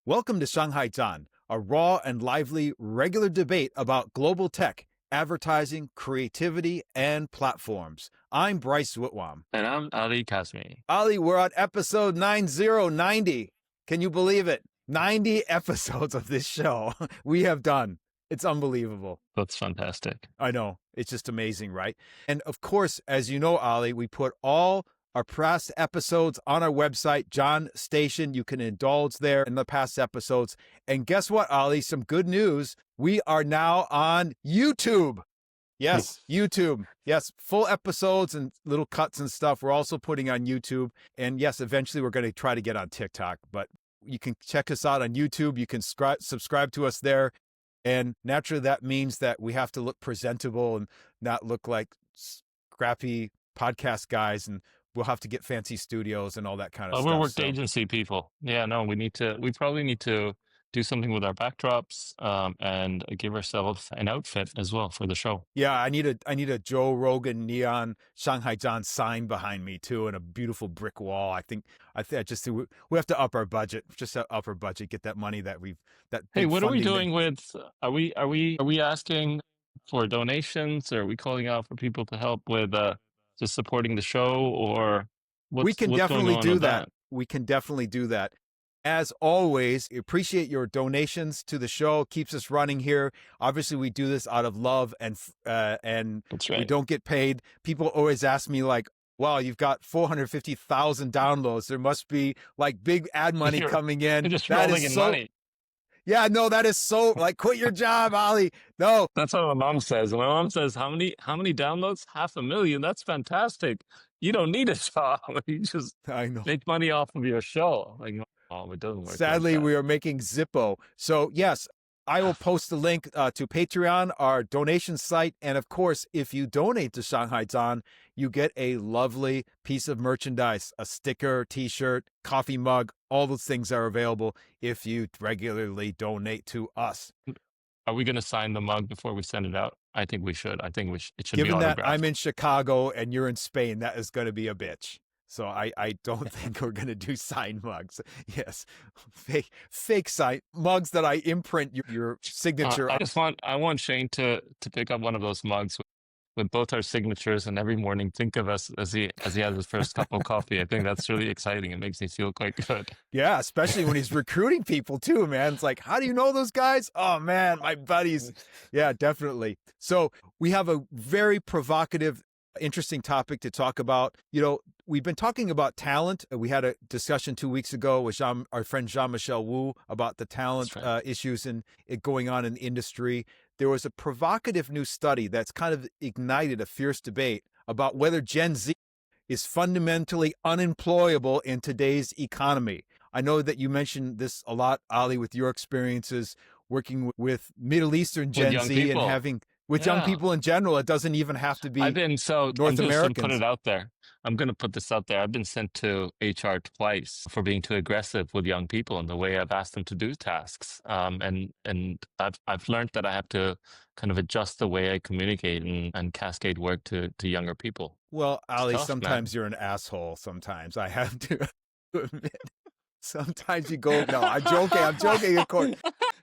Welcome to Shanghai Zhan, a raw and lively regular debate about global tech, advertising, creativity, and platforms. I'm Bryce Whitwam. And I'm Ali Kazmi. Ali, we're on episode 9090. Can you believe it? 90 episodes of this show we have done. It's unbelievable. That's fantastic. I know. It's just amazing, right? And of course, as you know, Ali, we put all our past episodes on our website, John Station. You can indulge there in the past episodes. And guess what, Ali? Some good news. We are now on YouTube. Yes, YouTube. Yes, full episodes and little cuts and stuff. We're also putting on YouTube. And yes, eventually we're going to try to get on TikTok. But you can check us out on YouTube. You can subscribe to us there. And naturally, that means that we have to look presentable and not look like scrappy podcast guys. And we'll have to get fancy studios and all that kind of stuff. We're work agency people. Yeah, no, we probably need to do something with our backdrops and give ourselves an outfit as well for the show. Yeah, I need a Joe Rogan neon Shanghai Zhan sign behind me too, and a beautiful brick wall. I think we have to up our budget. Just up our budget, get that money that we've Hey, what are we doing with? Are we asking for donations, or are we calling out for people to help with just supporting the show, or we can definitely do that. We can definitely do that. As always, appreciate your donations to the show. Keeps us running here. Obviously, we do this out of love, and That's right. We don't get paid. People always ask me like, "Wow, you've got 450,000 downloads. There must be like big ad money coming in." You're just rolling in money. Yeah, no, that is so like, quit your job, Ali. No, that's what my mom says. My mom says, "How many downloads? 500,000. That's fantastic. You don't need a job. You just make money off of your show." Like, oh, it doesn't work. Sadly, we are making Zippo. So yes, I will post the link to Patreon, our donation site. And of course, if you donate to Shanghai Zhan, you get a lovely piece of merchandise, a sticker, t-shirt, coffee mug. All those things are available if you regularly donate to us. Are we going to sign the mug before we send it out? I think we should. I think it should be autographed. Given that I'm in Chicago and you're in Spain, that is going to be a bitch. So I don't think we're going to do signed mugs. Yes, fake sign mugs that I imprint your signature. I want Shane to pick up one of those mugs with both our signatures, and every morning think of us as he has his first cup of coffee. I think that's really exciting. It makes me feel quite good. Yeah, especially when he's recruiting people too, man. It's like, how do you know those guys? Oh man, my buddies. Yeah, definitely. So we have a very provocative, interesting topic to talk about. You know, we've been talking about talent. We had a discussion 2 weeks ago with our friend Jean-Michel Wu about the talent issues and it going on in the industry. There was a provocative new study that's kind of ignited a fierce debate about whether Gen Z is fundamentally unemployable in today's economy. I know that you mentioned this a lot, Ali, with your experiences working with Middle Eastern Gen Z and having with young people in general. It doesn't even have to be North Americans. Put it out there. I'm going to put this out there. I've been sent to HR twice for being too aggressive with young people in the way I've asked them to do tasks. And I've learned that I have to kind of adjust the way I communicate and cascade work to younger people. Well, Ali, sometimes you're an asshole. Sometimes I have to admit. Sometimes you go, no, I'm joking, of course.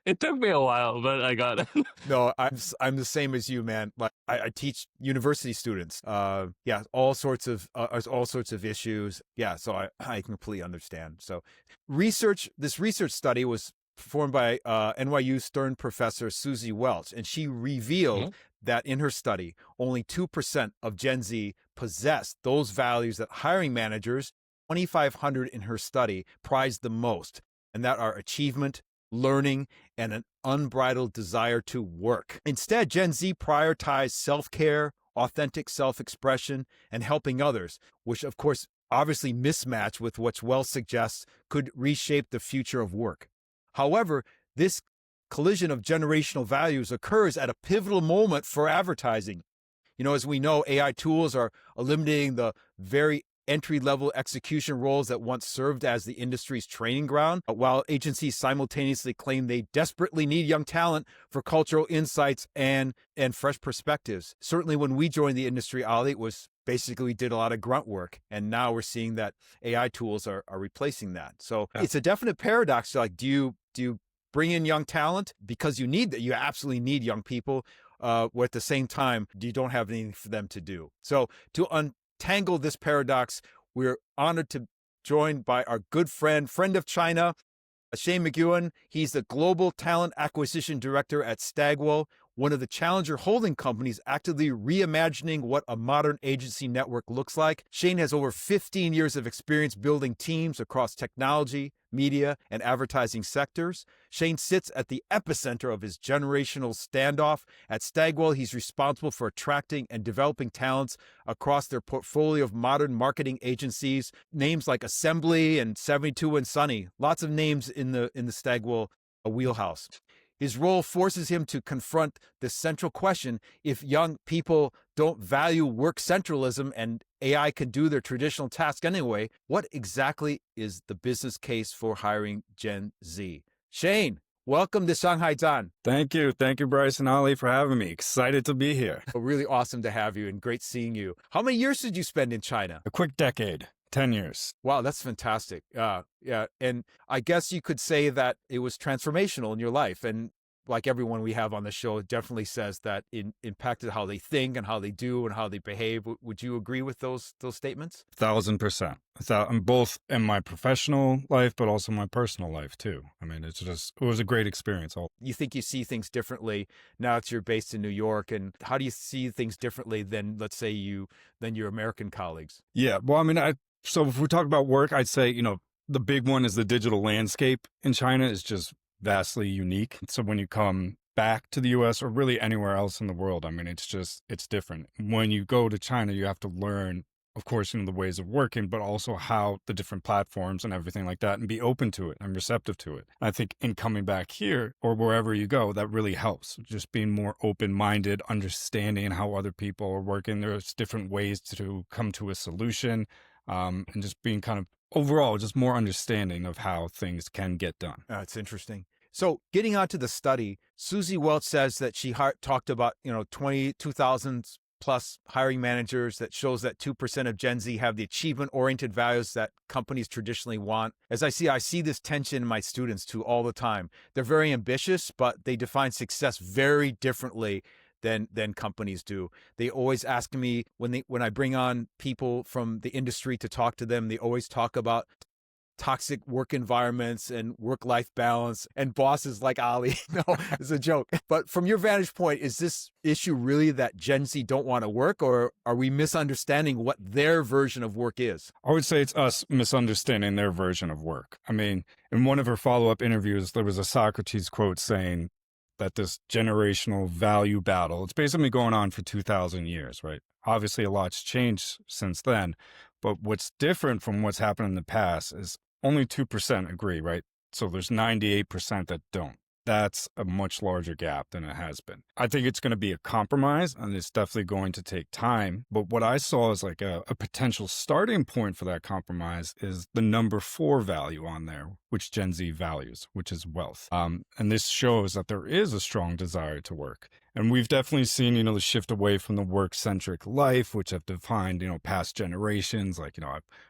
It took me a while, but I got it. No, I'm the same as you, man. Like I teach university students. All sorts of issues. Yeah, so I completely understand. So this research study was performed by NYU Stern professor Suzy Welch, and she revealed that in her study, only 2% of Gen Z possess those values that hiring managers, 2,500 in her study, prized the most, and that are achievement, learning, and an unbridled desire to work. Instead, Gen Z prioritized self-care, authentic self-expression, and helping others, which of course obviously mismatch with what Welch suggests could reshape the future of work. However, this collision of generational values occurs at a pivotal moment for advertising. You know, as we know, AI tools are eliminating the very entry-level execution roles that once served as the industry's training ground, while agencies simultaneously claim they desperately need young talent for cultural insights and fresh perspectives. Certainly when we joined the industry, Ali, it was basically we did a lot of grunt work, and now we're seeing that AI tools are replacing that. So it's a definite paradox. Like, do you bring in young talent because you need that? You absolutely need young people. Where at the same time, you don't have anything for them to do. So to untangle this paradox, we're honored to join by our good friend of China, Shane McEwen. He's the Global Talent Acquisition Director at Stagwell, one of the challenger holding companies actively reimagining what a modern agency network looks like. Shane has over 15 years of experience building teams across technology, media, and advertising sectors. Shane sits at the epicenter of his generational standoff. At Stagwell, he's responsible for attracting and developing talents across their portfolio of modern marketing agencies, names like Assembly and 72 and Sunny. Lots of names in the Stagwell wheelhouse. His role forces him to confront the central question: if young people don't value work centralism and AI can do their traditional task anyway, what exactly is the business case for hiring Gen Z? Shane, welcome to Shanghai Zan. Thank you. Thank you, Bryce and Ali, for having me. Excited to be here. Really awesome to have you and great seeing you. How many years did you spend in China? A quick decade. 10 years. Wow, that's fantastic. Yeah. And I guess you could say that it was transformational in your life. And like everyone we have on the show, it definitely says that it impacted how they think and how they do and how they behave. Would you agree with those statements? 1000%. I'm both in my professional life, but also my personal life too. I mean, it was a great experience. You think you see things differently now that you're based in New York, and how do you see things differently than, let's say, than your American colleagues? Yeah, well, I mean, so if we talk about work, I'd say, the big one is the digital landscape in China is just vastly unique. So when you come back to the US or really anywhere else in the world, I mean, it's different. When you go to China, you have to learn, of course, the ways of working, but also how the different platforms and everything like that, and be open to it and receptive to it. I think in coming back here or wherever you go, that really helps. Just being more open-minded, understanding how other people are working. There's different ways to come to a solution, and just being kind of overall, just more understanding of how things can get done. It's interesting. So getting on to the study, Suzy Welch says that she talked about, 2,000 plus hiring managers. That shows that 2% of Gen Z have the achievement-oriented values that companies traditionally want. As I see this tension in my students too all the time. They're very ambitious, but they define success very differently than companies do. They always ask me when I bring on people from the industry to talk to them, they always talk about toxic work environments and work-life balance and bosses like Ali. No, it's a joke. But from your vantage point, is this issue really that Gen Z don't want to work, or are we misunderstanding what their version of work is? I would say it's us misunderstanding their version of work. I mean, in one of her follow-up interviews, there was a Socrates quote saying that this generational value battle, it's basically going on for 2,000 years, right? Obviously, a lot's changed since then, but what's different from what's happened in the past is only 2% agree, right? So there's 98% that don't. That's a much larger gap than it has been. I think it's going to be a compromise, and it's definitely going to take time. But what I saw as like a potential starting point for that compromise is the number 4 value on there, which Gen Z values, which is wealth. And this shows that there is a strong desire to work. And we've definitely seen, the shift away from the work-centric life, which have defined, past generations. Like,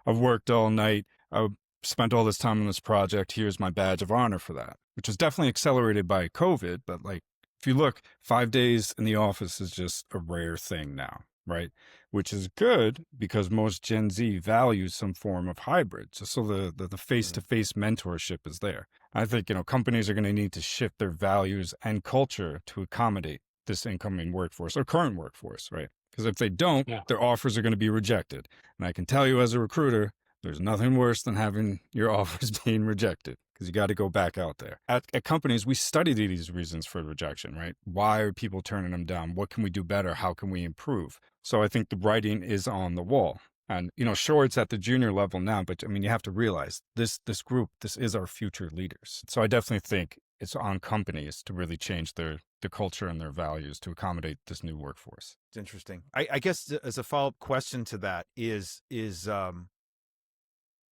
I've worked all night. I've spent all this time on this project. Here's my badge of honor for that, which was definitely accelerated by COVID. But like, if you look, 5 days in the office is just a rare thing now, right? Which is good because most Gen Z values some form of hybrid. So the face-to-face mentorship is there. I think, companies are going to need to shift their values and culture to accommodate this incoming workforce or current workforce, right? Because if they don't, their offers are going to be rejected. And I can tell you as a recruiter, there's nothing worse than having your offers being rejected, because you got to go back out there. At companies, we study these reasons for rejection, right? Why are people turning them down? What can we do better? How can we improve? So I think the writing is on the wall. And, sure, it's at the junior level now, but I mean, you have to realize this group, this is our future leaders. So I definitely think it's on companies to really change their culture and their values to accommodate this new workforce. It's interesting. I guess as a follow-up question to that is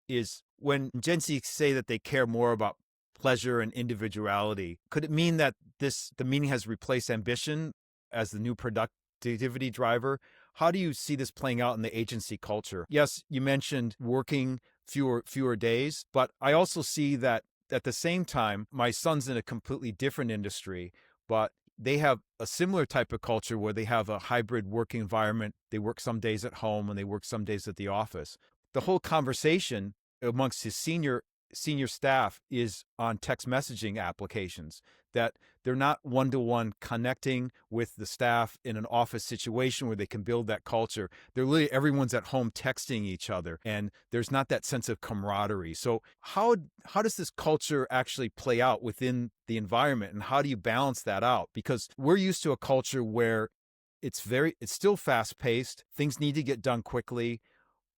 is when Gen Z say that they care more about pleasure and individuality, could it mean that the meaning has replaced ambition as the new productivity driver? How do you see this playing out in the agency culture? Yes, you mentioned working fewer days, but I also see that at the same time, my son's in a completely different industry, but they have a similar type of culture where they have a hybrid working environment. They work some days at home and they work some days at the office. The whole conversation amongst his senior staff is on text messaging applications, that they're not one-to-one connecting with the staff in an office situation where they can build that culture. They're literally, everyone's at home texting each other, and there's not that sense of camaraderie. So how does this culture actually play out within the environment, and how do you balance that out? Because we're used to a culture where it's still fast-paced, things need to get done quickly.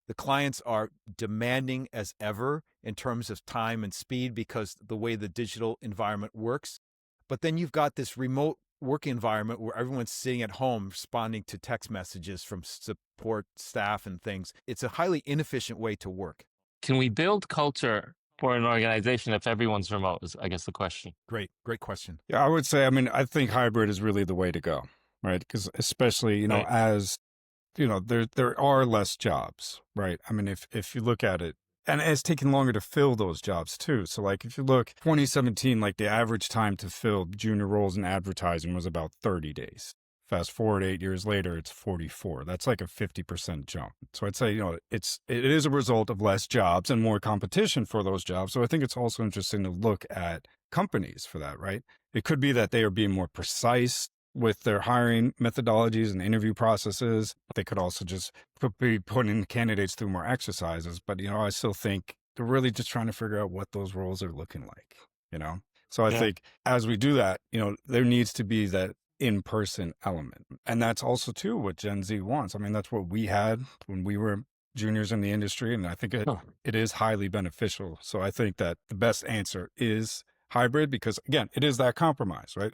The clients are demanding as ever in terms of time and speed because the way the digital environment works. But then you've got this remote work environment where everyone's sitting at home responding to text messages from support staff and things. It's a highly inefficient way to work. Can we build culture for an organization if everyone's remote is, I guess, the question. Great question. Yeah, I would say, I think hybrid is really the way to go, right? Because especially, Right. as there are less jobs, right? If you look at it, and it's taken longer to fill those jobs too. So like if you look 2017, like the average time to fill junior roles in advertising was about 30 days. Fast forward 8 years later, it's 44. That's like a 50% jump. So I'd say, it is a result of less jobs and more competition for those jobs. So I think it's also interesting to look at companies for that, right? It could be that they are being more precise with their hiring methodologies and interview processes. They could also just be putting candidates through more exercises. But, I still think they're really just trying to figure out what those roles are looking like, So I think as we do that, there needs to be that in-person element. And that's also too what Gen Z wants. That's what we had when we were juniors in the industry. And I think it is highly beneficial. So I think that the best answer is hybrid because, again, it is that compromise, right?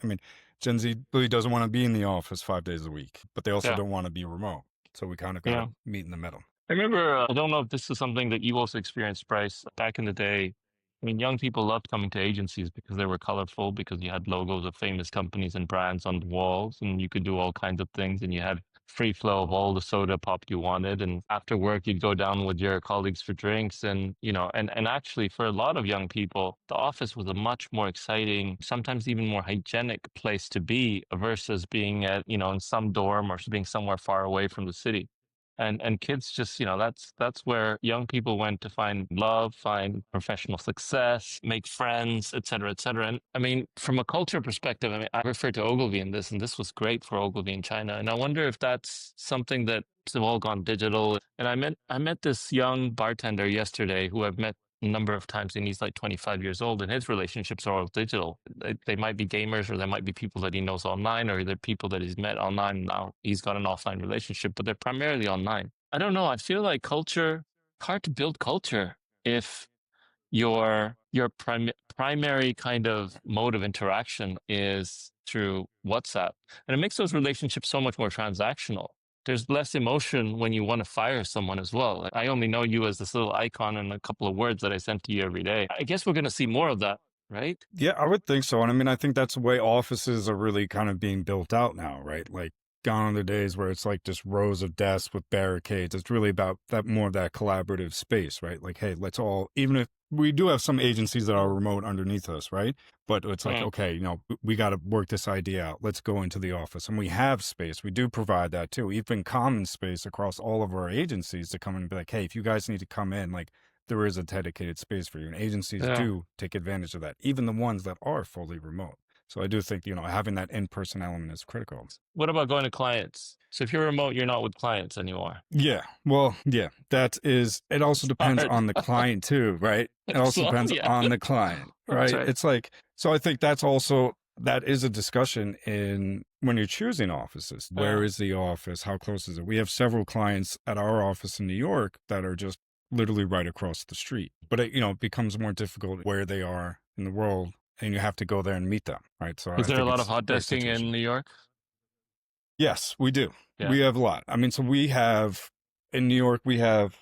Gen Z really doesn't want to be in the office 5 days a week, but they also don't want to be remote. So we kind of got to meet in the middle. I remember, I don't know if this is something that you also experienced, Bryce, back in the day. Young people loved coming to agencies because they were colorful, because you had logos of famous companies and brands on the walls, and you could do all kinds of things, and you had free flow of all the soda pop you wanted. And after work, you'd go down with your colleagues for drinks. And, and actually for a lot of young people, the office was a much more exciting, sometimes even more hygienic place to be versus being at, in some dorm or being somewhere far away from the city. And kids just, that's where young people went to find love, find professional success, make friends, et cetera, et cetera. And from a culture perspective, I refer to Ogilvy in this, and this was great for Ogilvy in China. And I wonder if that's something that have all gone digital. And I met this young bartender yesterday who I've met a number of times, and he's like 25 years old, and his relationships are all digital. They might be gamers, or they might be people that he knows online, or they're people that he's met online. Now he's got an offline relationship, but they're primarily online. I don't know. I feel like culture, hard to build culture if your primary kind of mode of interaction is through WhatsApp. And it makes those relationships so much more transactional. There's less emotion when you want to fire someone as well. I only know you as this little icon and a couple of words that I send to you every day. I guess we're going to see more of that, right? Yeah, I would think so. And I think that's the way offices are really kind of being built out now, right? Like gone are the days where it's like just rows of desks with barricades. It's really about that, more of that collaborative space, right? Like, hey, let's all, even if we do have some agencies that are remote underneath us, right? But it's like, okay, we got to work this idea out. Let's go into the office. And we have space. We do provide that too, even common space across all of our agencies to come in and be like, hey, if you guys need to come in, like there is a dedicated space for you. And agencies do take advantage of that, even the ones that are fully remote. So I do think, having that in-person element is critical. What about going to clients? So if you're remote, you're not with clients anymore. Yeah. Well, yeah, it also depends on the client too, right? It also depends on the client, right? It's like, so I think that is a discussion when you're choosing offices. Where is the office? How close is it? We have several clients at our office in New York that are just literally right across the street. But it becomes more difficult where they are in the world, and you have to go there and meet them, right? So is there a lot of hot desking in New York? Yes, we do. Yeah. We have a lot. So we have, in New York, we have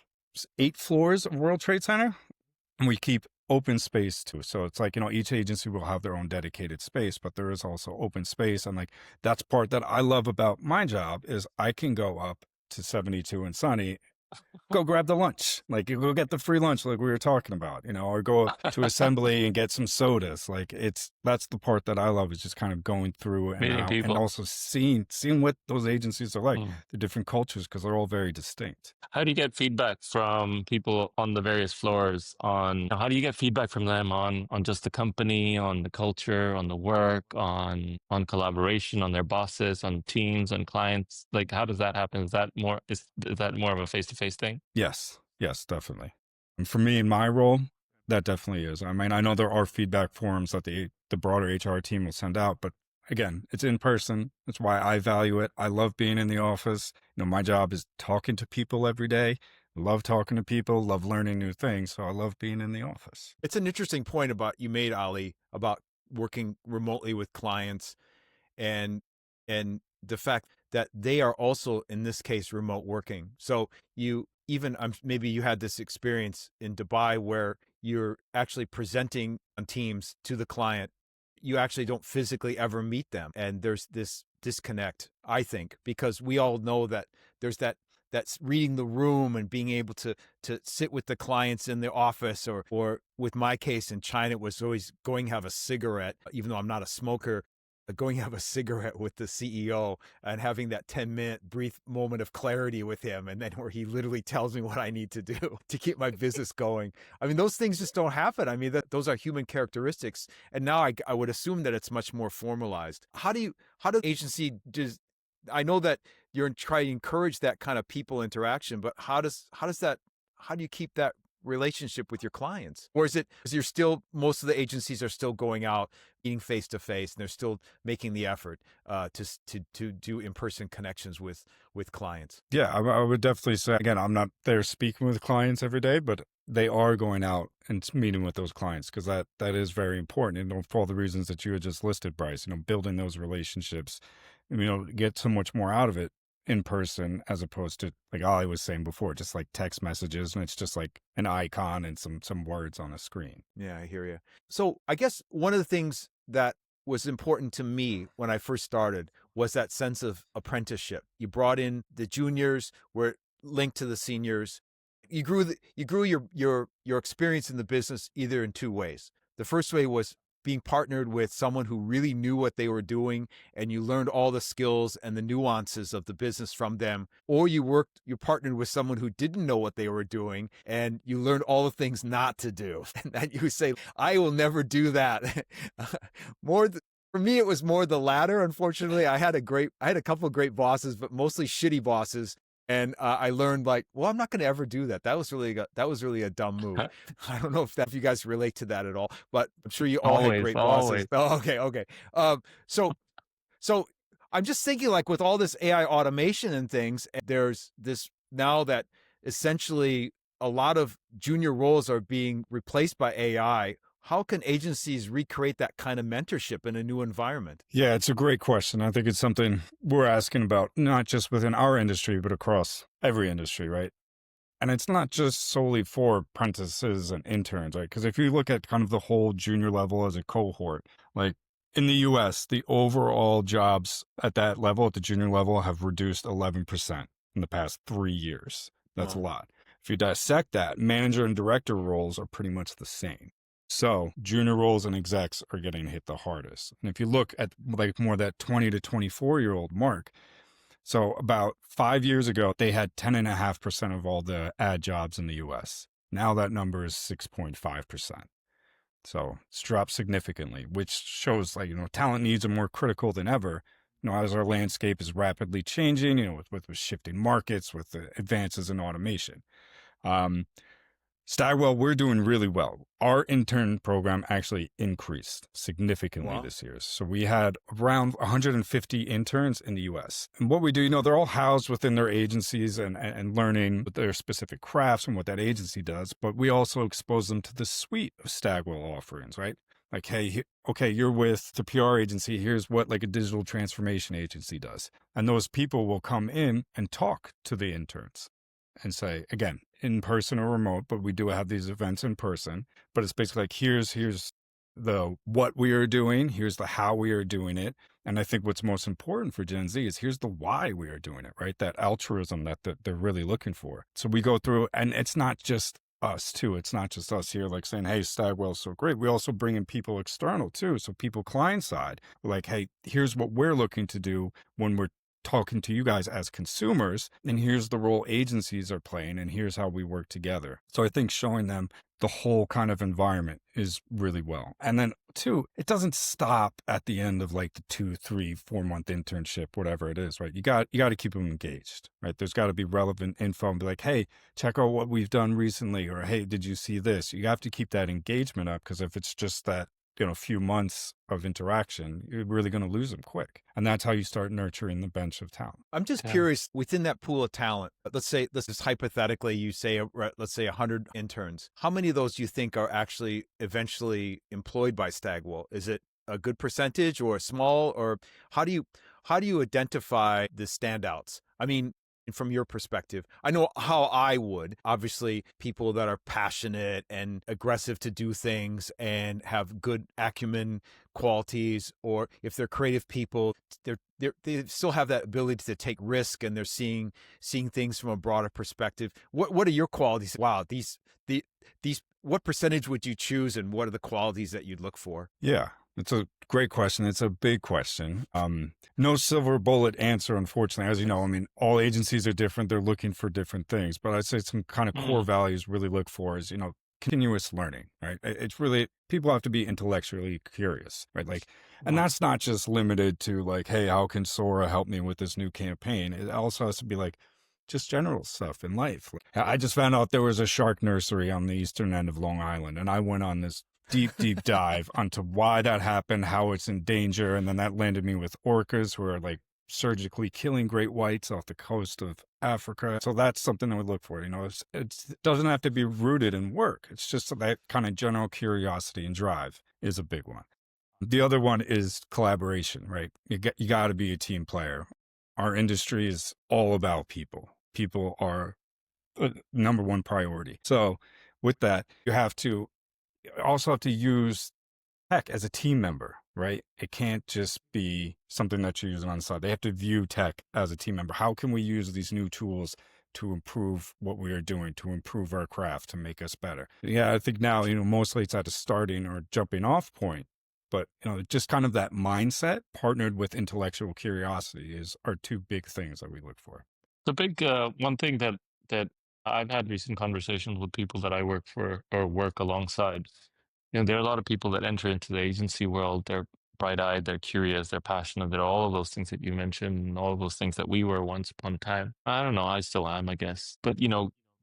8 floors of World Trade Center, and we keep open space too. So it's like, each agency will have their own dedicated space, but there is also open space. And like, that's part that I love about my job is I can go up to 72 and sunny, go grab the lunch, like you go get the free lunch like we were talking about, or go to assembly and get some sodas. Like that's the part that I love, is just kind of going through and Meeting out, and people. also seeing what those agencies are like, Mm. the different cultures, because they're all very distinct. How do you get feedback from people on the various floors on how do you get feedback from them on just the company, on the culture, on the work, on collaboration, on their bosses, on teams, on clients? Like, how does that happen? Is that more of a face-to-face thing? Yes, definitely. And for me in my role, that definitely is. I mean, I know there are feedback forms that the broader HR team will send out, but again, it's in person. That's why I value it. I love being in the office. My job is talking to people every day. I love talking to people, love learning new things. So I love being in the office. It's an interesting point you made, Ali, about working remotely with clients and the fact that they are also, in this case, remote working. So maybe you had this experience in Dubai where you're actually presenting on Teams to the client. You actually don't physically ever meet them. And there's this disconnect, I think, because we all know that there's that's reading the room and being able to sit with the clients in the office, or with my case in China, it was always going to have a cigarette, even though I'm not a smoker, going to have a cigarette with the CEO and having that 10-minute brief moment of clarity with him. And then where he literally tells me what I need to do to keep my business going. I mean, those things just don't happen. I mean, those are human characteristics. And now I would assume that it's much more formalized. How do agency I know that you're trying to encourage that kind of people interaction, but how do you keep that relationship with your clients? Or is most of the agencies are still going out, meeting face to face, and they're still making the effort to do in-person connections with clients? Yeah, I would definitely say, again, I'm not there speaking with clients every day, but they are going out and meeting with those clients, because that is very important. And for all the reasons that you had just listed, Bryce, building those relationships, get so much more out of it in person, as opposed to, like Ali was saying before, just like text messages, and it's just like an icon and some words on a screen. Yeah, I hear you. So I guess one of the things that was important to me when I first started was that sense of apprenticeship. You brought in the juniors, were linked to the seniors. You grew your experience in the business either in two ways. The first way was being partnered with someone who really knew what they were doing, and you learned all the skills and the nuances of the business from them. Or you partnered with someone who didn't know what they were doing, and you learned all the things not to do. And that you say, I will never do that. For me, it was more the latter. Unfortunately, I had a couple of great bosses, but mostly shitty bosses. And I learned, like, well, I'm not going to ever do that. That was really a dumb move. I don't know if you guys relate to that at all, but I'm sure you all had great bosses. Oh, okay. So I'm just thinking, like, with all this AI automation and things, there's this now that essentially a lot of junior roles are being replaced by AI. How can agencies recreate that kind of mentorship in a new environment? Yeah, it's a great question. I think it's something we're asking about, not just within our industry, but across every industry, right? And it's not just solely for apprentices and interns, right? Because if you look at kind of the whole junior level as a cohort, like in the US, the overall jobs at that level, at the junior level, have reduced 11% in the past 3 years. That's a lot. If you dissect that, manager and director roles are pretty much the same. So junior roles and execs are getting hit the hardest. And if you look at like more that 20 to 24-year-old mark, so about 5 years ago, they had 10.5% of all the ad jobs in the US. Now that number is 6.5%. So it's dropped significantly, which shows, like, talent needs are more critical than ever. As our landscape is rapidly changing, with shifting markets, with the advances in automation. Stagwell, we're doing really well. Our intern program actually increased significantly this year. So we had around 150 interns in the US. And what we do, they're all housed within their agencies and learning their specific crafts and what that agency does. But we also expose them to the suite of Stagwell offerings, right? Like, hey, okay, you're with the PR agency. Here's what like a digital transformation agency does. And those people will come in and talk to the interns. and say, again, in person or remote, but we do have these events in person. But it's basically like, here's the what we are doing, here's the how we are doing it. And I think what's most important for Gen Z is here's the why we are doing it, right? That altruism that they're really looking for. So we go through, and it's not just us too. It's not just us here, like saying, hey, Stagwell's so great. We also bring in people external too. So people client side, like, hey, here's what we're looking to do when we're talking to you guys as consumers, and here's the role agencies are playing, and here's how we work together. So I think showing them the whole kind of environment is really well. And then two, it doesn't stop at the end of like the 2, 3, 4 month internship, whatever it is, right? You got to keep them engaged, right? There's got to be relevant info and be like, hey, check out what we've done recently, or hey, did you see this? You have to keep that engagement up, because if it's just that, few months of interaction, you're really going to lose them quick. And that's how you start nurturing the bench of talent. I'm just curious, within that pool of talent, let's just hypothetically, you say, let's say 100 interns. How many of those do you think are actually eventually employed by Stagwell? Is it a good percentage or a small, or how do you identify the standouts? I mean, from your perspective, I know how I would. Obviously, people that are passionate and aggressive to do things and have good acumen qualities, or if they're creative people, they still have that ability to take risk, and they're seeing things from a broader perspective. What are your qualities? Wow, these what percentage would you choose, and what are the qualities that you'd look for? Yeah, it's a great question. It's a big question. No silver bullet answer, unfortunately. As you know, I mean, all agencies are different. They're looking for different things. But I'd say some kind of core values really look for is, continuous learning, right? It's really, people have to be intellectually curious, right? Like, and that's not just limited to like, hey, how can Sora help me with this new campaign? It also has to be like, just general stuff in life. I just found out there was a shark nursery on the eastern end of Long Island, and I went on this deep dive onto why that happened, how it's in danger, and then that landed me with orcas who are like surgically killing great whites off the coast of Africa. So that's something I would look for. It doesn't have to be rooted in work. It's just that kind of general curiosity and drive is a big one. The other one is collaboration, right? You got to be a team player. Our industry is all about people. People are the number one priority. So with that, you also have to use tech as a team member, right? It can't just be something that you're using on the side. They have to view tech as a team member. How can we use these new tools to improve what we are doing, to improve our craft, to make us better? Yeah, I think now, mostly it's at a starting or jumping off point. But, just kind of that mindset partnered with intellectual curiosity are two big things that we look for. The big one thing that I've had recent conversations with people that I work for or work alongside. There are a lot of people that enter into the agency world. They're bright-eyed, they're curious, they're passionate. They're all of those things that you mentioned, and all of those things that we were once upon a time. I don't know. I still am, I guess. But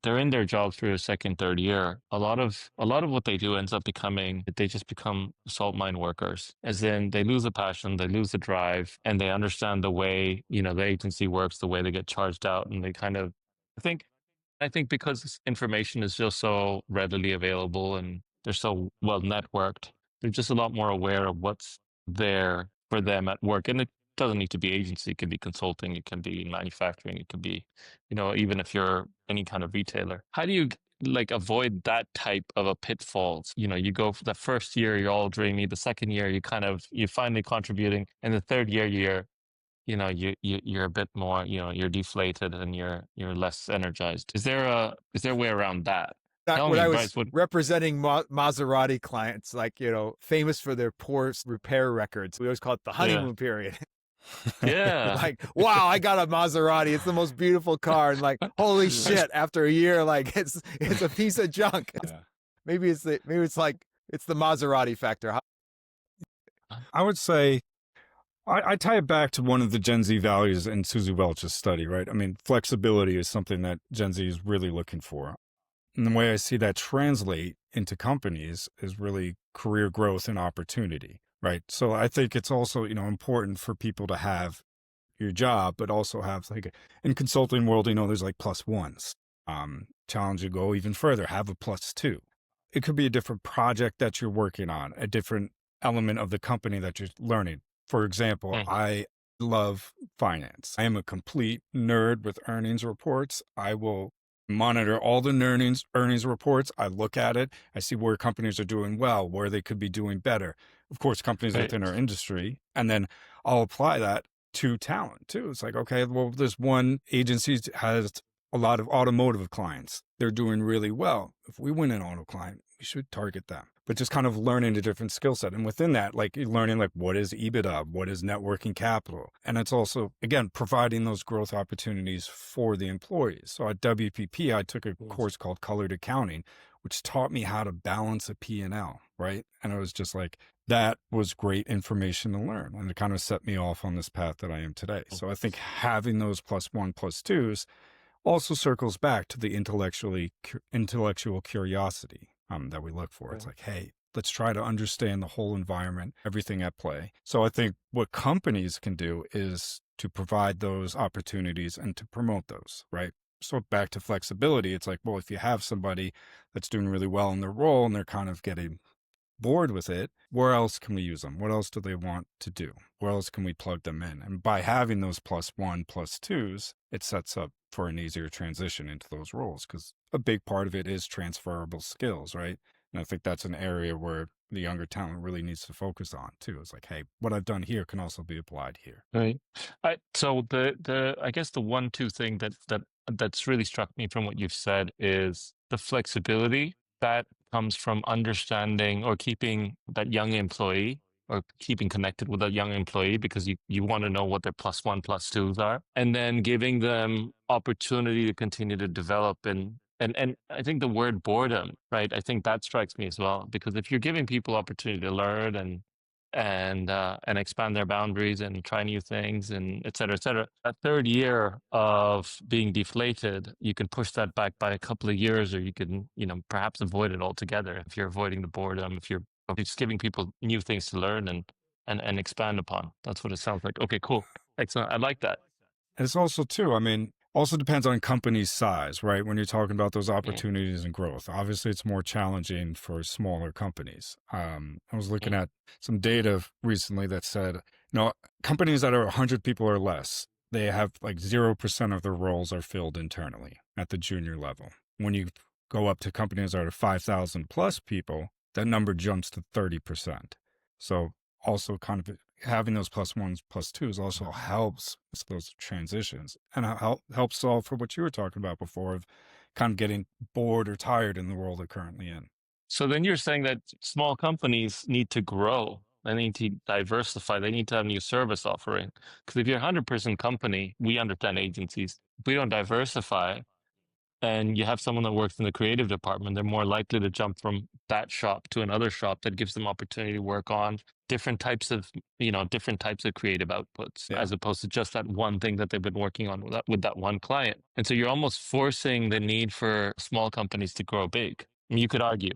they're in their jobs for a second, third year. A lot of what they do ends up becoming, they just become salt mine workers. As in, they lose the passion, they lose the drive, and they understand the way the agency works, the way they get charged out, and they kind of, I think because information is just so readily available and they're so well networked, they're just a lot more aware of what's there for them at work. And it doesn't need to be agency. It can be consulting. It can be manufacturing. It could be, even if you're any kind of retailer. How do you avoid that type of a pitfalls? You go for the first year, you're all dreamy. The second year, you're finally contributing. And the third year, you're a bit more, you're deflated and you're less energized. Is there a way around that? When I was representing Maserati clients, famous for their poor repair records, we always call it the honeymoon period. Yeah. Like, wow, I got a Maserati. It's the most beautiful car. And holy shit, after a year, it's a piece of junk. Maybe it's the Maserati factor. I would say I tie it back to one of the Gen Z values in Suzy Welch's study, right? I mean, flexibility is something that Gen Z is really looking for. And the way I see that translate into companies is really career growth and opportunity, right? So I think it's also, important for people to have your job, but also have in consulting world, there's plus ones. Challenge you go even further, have a +2. It could be a different project that you're working on, a different element of the company that you're learning. For example, I love finance. I am a complete nerd with earnings reports. I will monitor all the earnings reports. I look at it. I see where companies are doing well, where they could be doing better. Of course, companies Right. within our industry. And then I'll apply that to talent too. It's like, okay, well, this one agency has a lot of automotive clients. They're doing really well. If we win an auto client, we should target them. But just kind of learning a different skill set. And within that, like learning like what is EBITDA, what is net working capital. And it's also, again, providing those growth opportunities for the employees. So at WPP, I took a course called Colored Accounting, which taught me how to balance a P&L, right? And it was just like, that was great information to learn. And it kind of set me off on this path that I am today. So I think having those +1, +2s also circles back to the intellectual curiosity that we look for. It's like, hey, let's try to understand the whole environment, everything at play. So I think what companies can do is to provide those opportunities and to promote those, right? So back to flexibility, it's like, well, if you have somebody that's doing really well in their role and they're kind of getting bored with it, where else can we use them? What else do they want to do? Where else can we plug them in? And by having those +1, +2s, it sets up for an easier transition into those roles, because a big part of it is transferable skills, right? And I think that's an area where the younger talent really needs to focus on too. It's like, hey, what I've done here can also be applied here. Right. So the I guess the 1-2 thing that's really struck me from what you've said is the flexibility that comes from understanding or keeping that young employee or keeping connected with that young employee, because you want to know what their +1, +2s are, and then giving them opportunity to continue to develop. And I think the word boredom, right? I think that strikes me as well, because if you're giving people opportunity to learn and expand their boundaries and try new things and et cetera, et cetera. That third year of being deflated, you can push that back by a couple of years, or you can, perhaps avoid it altogether if you're avoiding the boredom, if you're just giving people new things to learn and expand upon. That's what it sounds like. Okay, cool. Excellent. I like that. And it's also too, I mean, also depends on company size, right? When you're talking about those Mm. opportunities and growth, obviously it's more challenging for smaller companies. I was looking at some data recently that said, companies that are 100 people or less, they have like 0% of their roles are filled internally at the junior level. When you go up to companies that are 5,000 plus people, that number jumps to 30%. So also kind of having those +1s, +2s also helps with those transitions, and helps solve for what you were talking about before of kind of getting bored or tired in the role they're currently in. So then you're saying that small companies need to grow. They need to diversify. They need to have new service offering. Because if you're a 100-person company, we understand agencies. If we don't diversify, and you have someone that works in the creative department, they're more likely to jump from that shop to another shop that gives them opportunity to work on different types of creative outputs, Yeah. as opposed to just that one thing that they've been working on with that one client. And so you're almost forcing the need for small companies to grow big. I mean, you could argue.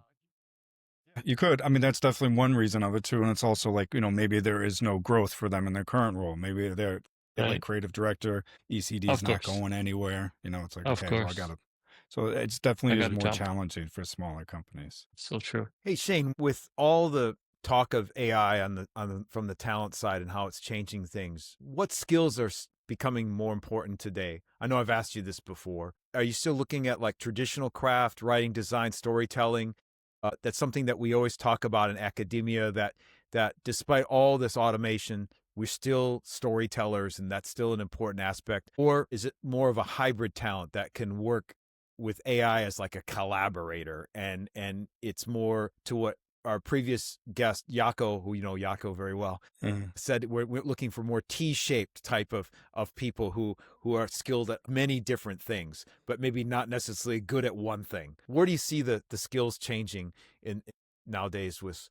You could. I mean, that's definitely one reason of it too. And it's also like, maybe there is no growth for them in their current role. Maybe they're like Right. creative director, ECD is Of not course. going anywhere. It's like, Of okay, well, course. so it's I definitely is got to more jump. challenging for smaller companies. So true. Hey Shane, with all the talk of AI from the talent side and how it's changing things, what skills are becoming more important today? I know I've asked you this before. Are you still looking at like traditional craft, writing, design, storytelling? That's something that we always talk about in academia, that despite all this automation, we're still storytellers, and that's still an important aspect. Or is it more of a hybrid talent that can work with AI as like a collaborator, and it's more to what our previous guest Yako, who you know Yako very well, said, we're looking for more T-shaped type of people who are skilled at many different things, but maybe not necessarily good at one thing. Where do you see the skills changing in nowadays with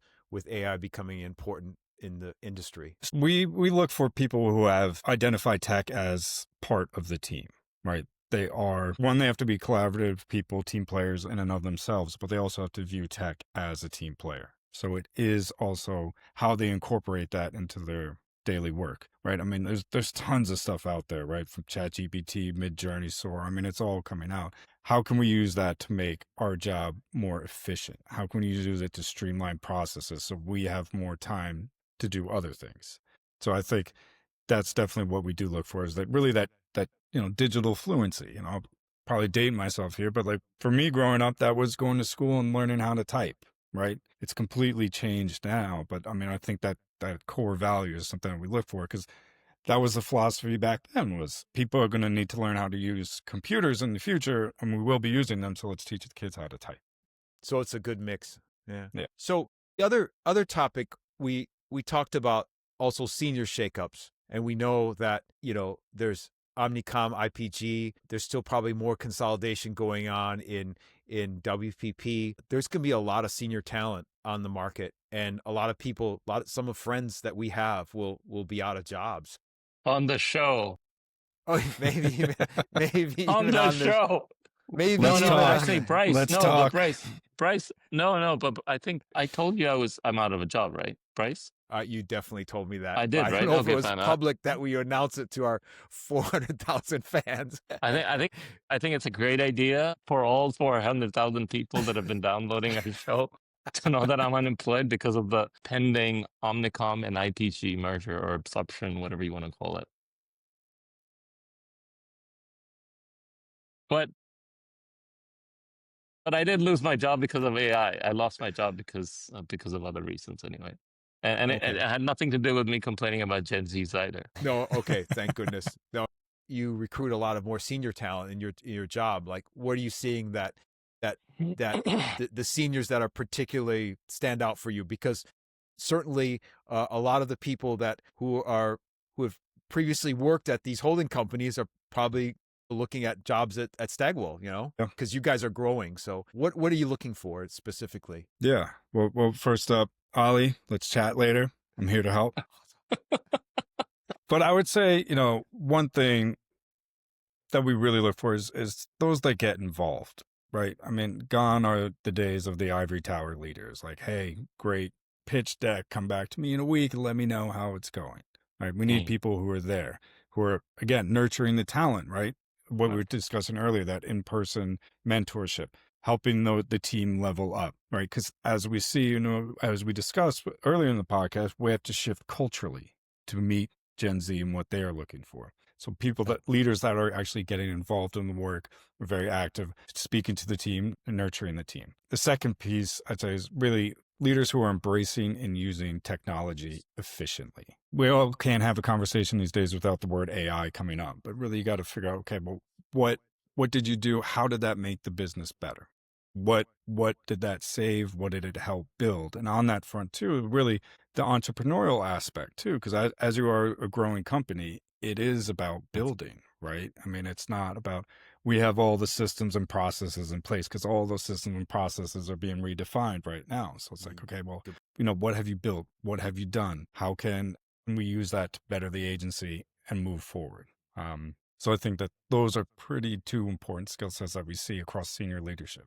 AI becoming important in the industry? We look for people who have identified tech as part of the team, right? They have to be collaborative people, team players in and of themselves, but they also have to view tech as a team player. So it is also how they incorporate that into their daily work, right? I mean, there's tons of stuff out there, right? From ChatGPT, Midjourney, Sora. I mean, it's all coming out. How can we use that to make our job more efficient? How can we use it to streamline processes so we have more time to do other things? So I think that's definitely what we do look for, is that really that digital fluency, probably dating myself here, but like for me growing up, that was going to school and learning how to type, right? It's completely changed now. But I mean, I think that that core value is something that we look for because that was the philosophy back then was people are going to need to learn how to use computers in the future and we will be using them. So let's teach the kids how to type. So it's a good mix. Yeah. Yeah. So the other topic we talked about also senior shakeups, and we know that there's Omnicom, IPG. There's still probably more consolidation going on in WPP. There's going to be a lot of senior talent on the market, and a lot of people, some of friends that we have will be out of jobs. On the show. Oh, maybe On even the on show. Maybe No, Let's no, talk. but I say Bryce. Let's no, talk. but Bryce. No, but I think I told you I'm out of a job, right, Bryce? You definitely told me that. I did, I right? don't know if Okay, it was fine. public that we announced it to our 400,000 fans. I think it's a great idea for all 400,000 people that have been downloading our show to know that I'm unemployed because of the pending Omnicom and IPG merger or absorption, whatever you want to call it. But I did lose my job because of AI. I lost my job because of other reasons anyway. And Okay. it had nothing to do with me complaining about Gen Zs either. No, okay, thank goodness. No, you recruit a lot of more senior talent in your job. Like, what are you seeing that the seniors that are particularly stand out for you? Because certainly a lot of the people who have previously worked at these holding companies are probably looking at jobs at Stagwell, because you guys are growing. So what are you looking for specifically? Yeah. Well, first up, Ollie, let's chat later. I'm here to help. But I would say, one thing that we really look for is those that get involved, right? I mean, gone are the days of the ivory tower leaders. Like, hey, great pitch deck, come back to me in a week and let me know how it's going. Right? We need people who are there, who are, again, nurturing the talent, right? What we were discussing earlier, that in-person mentorship, helping the team level up, right? Because as we see, as we discussed earlier in the podcast, we have to shift culturally to meet Gen Z and what they are looking for. So leaders that are actually getting involved in the work, are very active, speaking to the team and nurturing the team. The second piece, I'd say, is really leaders who are embracing and using technology efficiently. We all can't have a conversation these days without the word AI coming up, but really you got to figure out, okay, well, what did you do? How did that make the business better? What did that save? What did it help build? And on that front too, really the entrepreneurial aspect too, because as you are a growing company, it is about building, right? I mean, it's not about, we have all the systems and processes in place because all those systems and processes are being redefined right now. So it's like, okay, well, what have you built? What have you done? How can we use that to better the agency and move forward? So I think that those are pretty two important skill sets that we see across senior leadership.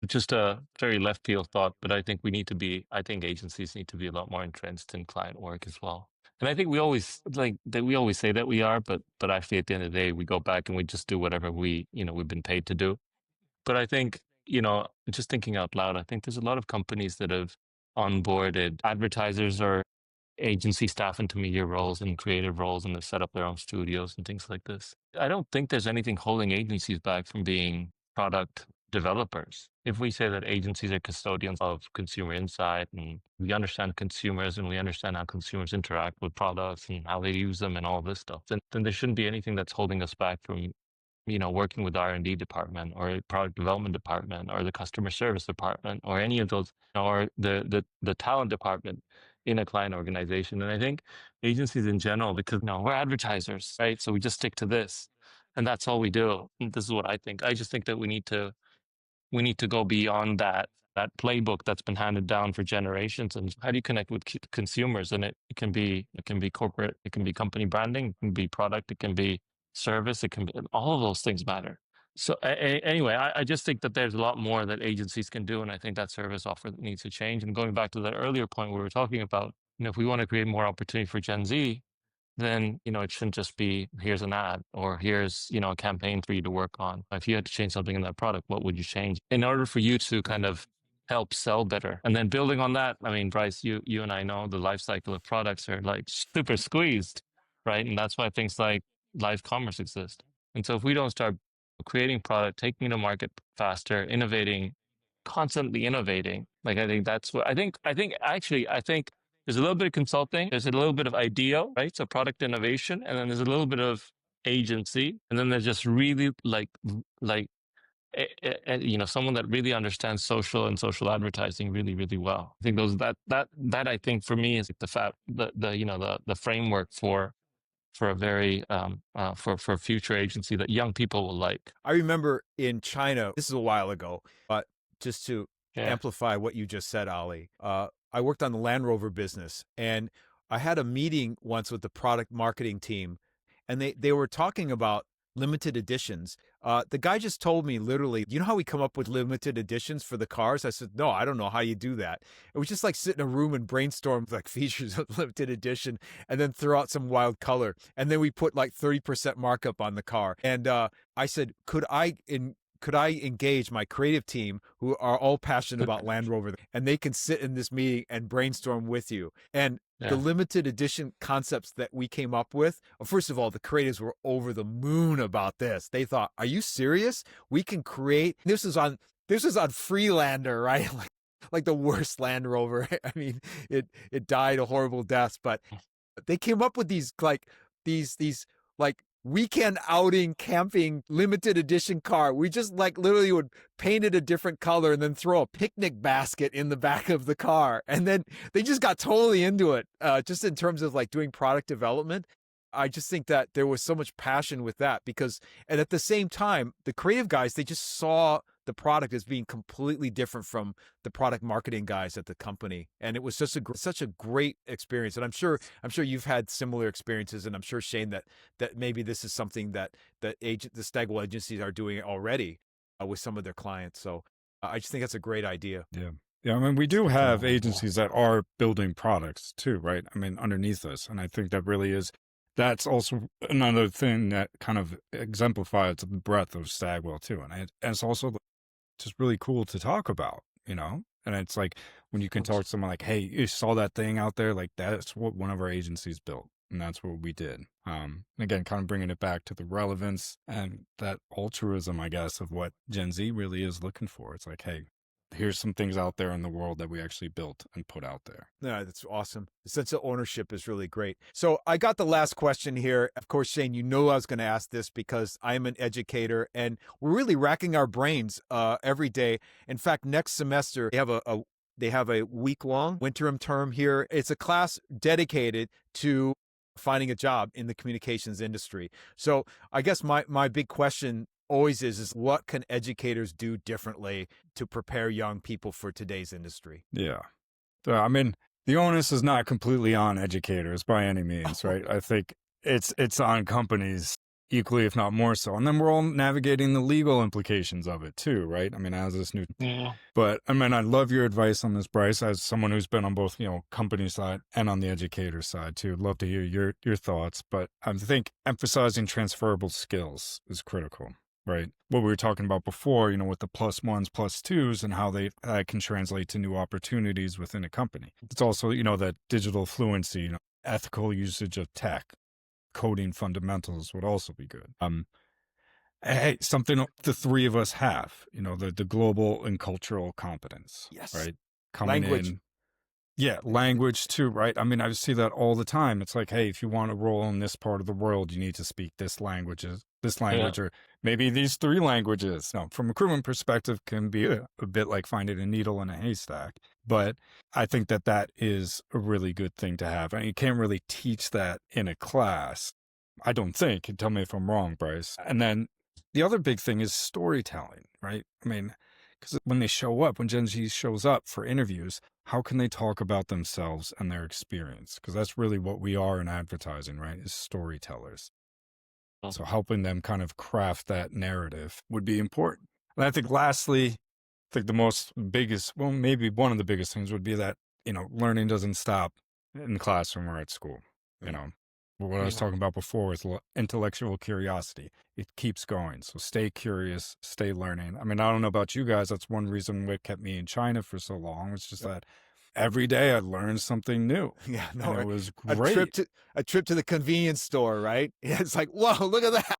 Just a very left field thought, but I think agencies need to be a lot more entrenched in client work as well. And I think we always say that we are, but actually at the end of the day, we go back and we just do whatever we've been paid to do. But I think, just thinking out loud, I think there's a lot of companies that have onboarded advertisers or agency staff into media roles and creative roles, and they've set up their own studios and things like this. I don't think there's anything holding agencies back from being product developers. If we say that agencies are custodians of consumer insight and we understand consumers and we understand how consumers interact with products and how they use them and all this stuff, then there shouldn't be anything that's holding us back from working with the R&D department or product development department or the customer service department or any of those, or the talent department in a client organization. And I think agencies in general, because we're advertisers, right? So we just stick to this and that's all we do. And this is what I think. I just think that we need to go beyond that playbook that's been handed down for generations. And how do you connect with consumers? And it can be corporate, it can be company branding, it can be product, it can be service, it can be, all of those things matter. So anyway, I just think that there's a lot more that agencies can do, and I think that service offer needs to change. And going back to that earlier point we were talking about, if we want to create more opportunity for Gen Z, then it shouldn't just be here's an ad or here's a campaign for you to work on. If you had to change something in that product, what would you change in order for you to kind of help sell better? And then building on that, I mean, Bryce, you and I know the life cycle of products are like super squeezed, right? And that's why things like live commerce exist. And so if we don't start creating product, taking to market faster, innovating, constantly innovating. Like I think that's what I think actually I think there's a little bit of consulting, there's a little bit of idea, right? So product innovation, and then there's a little bit of agency, and then there's just really like someone that really understands social and social advertising really, really well. I think that I think for me is like the framework for a very for future agency that young people will like. I remember in China, this is a while ago, but just to Yeah. amplify what you just said, Ali, I worked on the Land Rover business, and I had a meeting once with the product marketing team, and they were talking about limited editions. The guy just told me literally, you know how we come up with limited editions for the cars? I said, no, I don't know how you do that. It was just like sit in a room and brainstorm like features of limited edition and then throw out some wild color. And then we put like 30% markup on the car. And I said, could I engage my creative team who are all passionate about Land Rover, and they can sit in this meeting and brainstorm with you? And the limited edition concepts that we came up with, first of all, the creatives were over the moon about this. They thought, are you serious? We can create, this is on Freelander, right? Like the worst Land Rover. I mean, it died a horrible death, but they came up with these weekend outing camping limited edition car. We just like literally would paint it a different color and then throw a picnic basket in the back of the car. And then they just got totally into it, just in terms of like doing product development. I just think that there was so much passion with that and at the same time, the creative guys, they just saw the product as being completely different from the product marketing guys at the company. And it was just such a great experience. And I'm sure you've had similar experiences. And I'm sure, Shane, that maybe this is something that the Stagwell agencies are doing already with some of their clients. So I just think that's a great idea. Yeah. Yeah, I mean, we do have agencies that are building products too, right? I mean, underneath us. And I think that really that's also another thing that kind of exemplifies the breadth of Stagwell too. And it's also just really cool to talk about, and it's like when you can talk to someone like, hey, you saw that thing out there, like that's what one of our agencies built, and that's what we did. And again, kind of bringing it back to the relevance and that altruism, I guess, of what Gen Z really is looking for. It's like, hey, here's some things out there in the world that we actually built and put out there. Yeah, that's awesome. The sense of ownership is really great. So I got the last question here. Of course, Shane, you know I was going to ask this because I'm an educator and we're really racking our brains every day. In fact, next semester they have a week-long winter term here. It's a class dedicated to finding a job in the communications industry. So I guess my big question always is what can educators do differently to prepare young people for today's industry? Yeah. So, I mean, the onus is not completely on educators by any means, right? I think it's on companies equally, if not more so. And then we're all navigating the legal implications of it too, right? I mean, as this new, but I mean, I love your advice on this, Bryce, as someone who's been on both, company side and on the educator side too. I'd love to hear your thoughts, but I think emphasizing transferable skills is critical. Right. What we were talking about before, with the +1s, +2s and how they can translate to new opportunities within a company. It's also, that digital fluency, ethical usage of tech, coding fundamentals would also be good. Hey, something the three of us have, the global and cultural competence. Yes. Right. Coming language. in. Yeah, language too, right? I mean, I see that all the time. It's like, hey, if you want to roll in this part of the world, you need to speak this language, or maybe these 3 languages. Now, from a recruitment perspective, can be a bit like finding a needle in a haystack. But I think that is a really good thing to have. And you can't really teach that in a class, I don't think. And tell me if I'm wrong, Bryce. And then the other big thing is storytelling, right? I mean, because when Gen Z shows up for interviews, how can they talk about themselves and their experience? Because that's really what we are in advertising, right? Is storytellers. So helping them kind of craft that narrative would be important. And I think lastly, maybe one of the biggest things would be that, learning doesn't stop in the classroom or at school, What I was talking about before was intellectual curiosity. It keeps going. So stay curious, stay learning. I mean, I don't know about you guys. That's one reason what kept me in China for so long. It's just that every day I learned something new. Yeah, no, it was great. A trip to the convenience store, right? Yeah, it's like, whoa, look at that.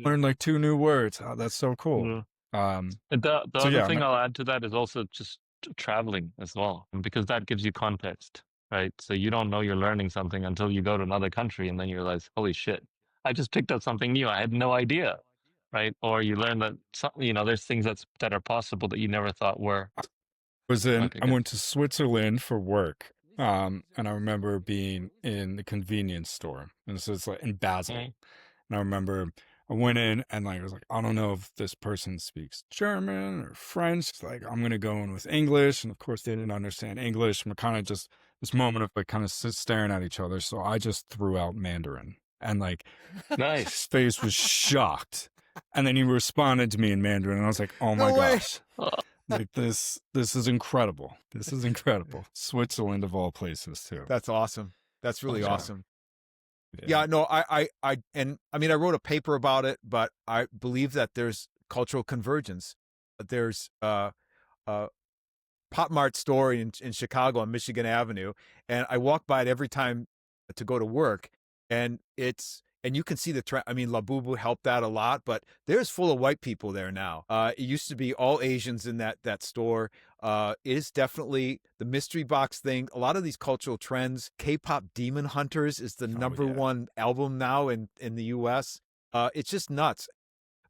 Learned like 2 new words. Oh, that's so cool. And the So other yeah, thing I'll add to that is also just traveling as well, because that gives you context, right? So you don't know you're learning something until you go to another country and then you realize, holy shit, I just picked up something new. I had no idea, right? Or you learn that there's things that are possible that you never thought were. Okay, I good. went to Switzerland for work. And I remember being in the convenience store, and this is like in Basel. Mm. And I remember I went in and like I was like, I don't know if this person speaks German or French. It's like I'm gonna go in with English, and of course they didn't understand English. And we're kind of just this moment of like kind of staring at each other. So I just threw out Mandarin, and like his Nice. face was shocked. And then he responded to me in Mandarin, and I was like, oh my No way. gosh. Like this is incredible. This is incredible. Switzerland of all places too. That's awesome. That's really Yeah. awesome. Yeah, no, I mean, I wrote a paper about it, but I believe that there's cultural convergence. There's Pop Mart store in Chicago on Michigan Avenue, and I walk by it every time to go to work, and you can see the trend. I mean, Labubu helped that a lot, but there's full of white people there now. It used to be all Asians in that store. It is definitely the mystery box thing. A lot of these cultural trends. K-pop Demon Hunters is the number one album now in the U.S. It's just nuts.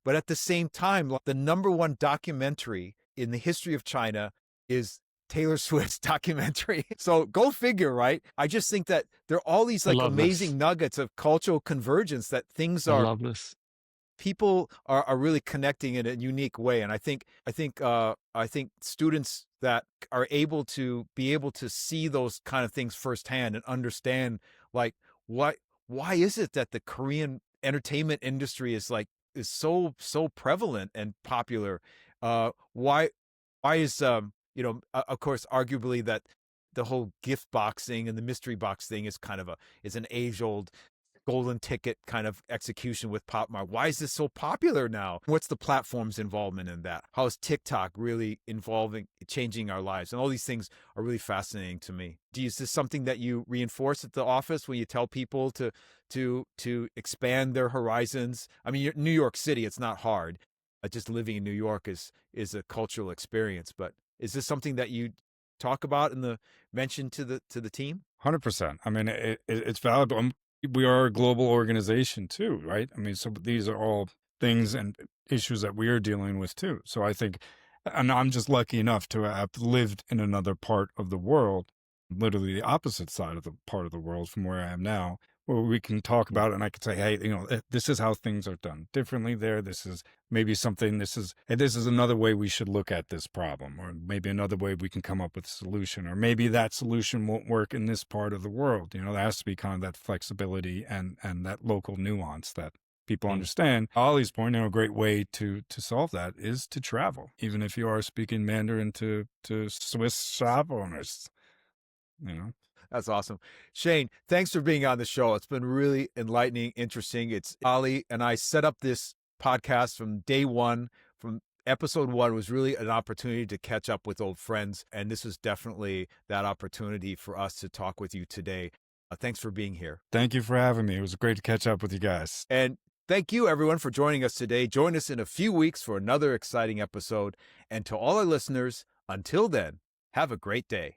But at the same time, the number one documentary in the history of China is Taylor Swift's documentary. So go figure, right? I just think that there are all these like amazing nuggets of cultural convergence that things I are love this. People are really connecting in a unique way. And I think students that are able to see those kind of things firsthand and understand like why is it that the Korean entertainment industry is so prevalent and popular? Why is of course arguably that the whole gift boxing and the mystery box thing is kind of is an age old golden ticket kind of execution with Pop Mart. Why is this so popular now? What's the platform's involvement in that? How is TikTok really changing our lives? And all these things are really fascinating to me. Is this something that you reinforce at the office when you tell people to expand their horizons? I mean, New York City, it's not hard. Just living in New York is a cultural experience. But is this something that you talk about in the mention to the team? 100%. I mean, it's valuable. We are a global organization too, right? I mean, so these are all things and issues that we are dealing with too. So I think, and I'm just lucky enough to have lived in another part of the world, literally the opposite side of the part of the world from where I am now, where we can talk about it and I can say, hey, this is how things are done differently there. This is maybe something, this is another way we should look at this problem, or maybe another way we can come up with a solution, or maybe that solution won't work in this part of the world. There has to be kind of that flexibility and that local nuance that people understand. Ollie's point, a great way to solve that is to travel, even if you are speaking Mandarin to Swiss shop owners, That's awesome. Shane, thanks for being on the show. It's been really enlightening, interesting. It's Ollie and I set up this podcast from day one. From episode one was really an opportunity to catch up with old friends. And this was definitely that opportunity for us to talk with you today. Thanks for being here. Thank you for having me. It was great to catch up with you guys. And thank you, everyone, for joining us today. Join us in a few weeks for another exciting episode. And to all our listeners, until then, have a great day.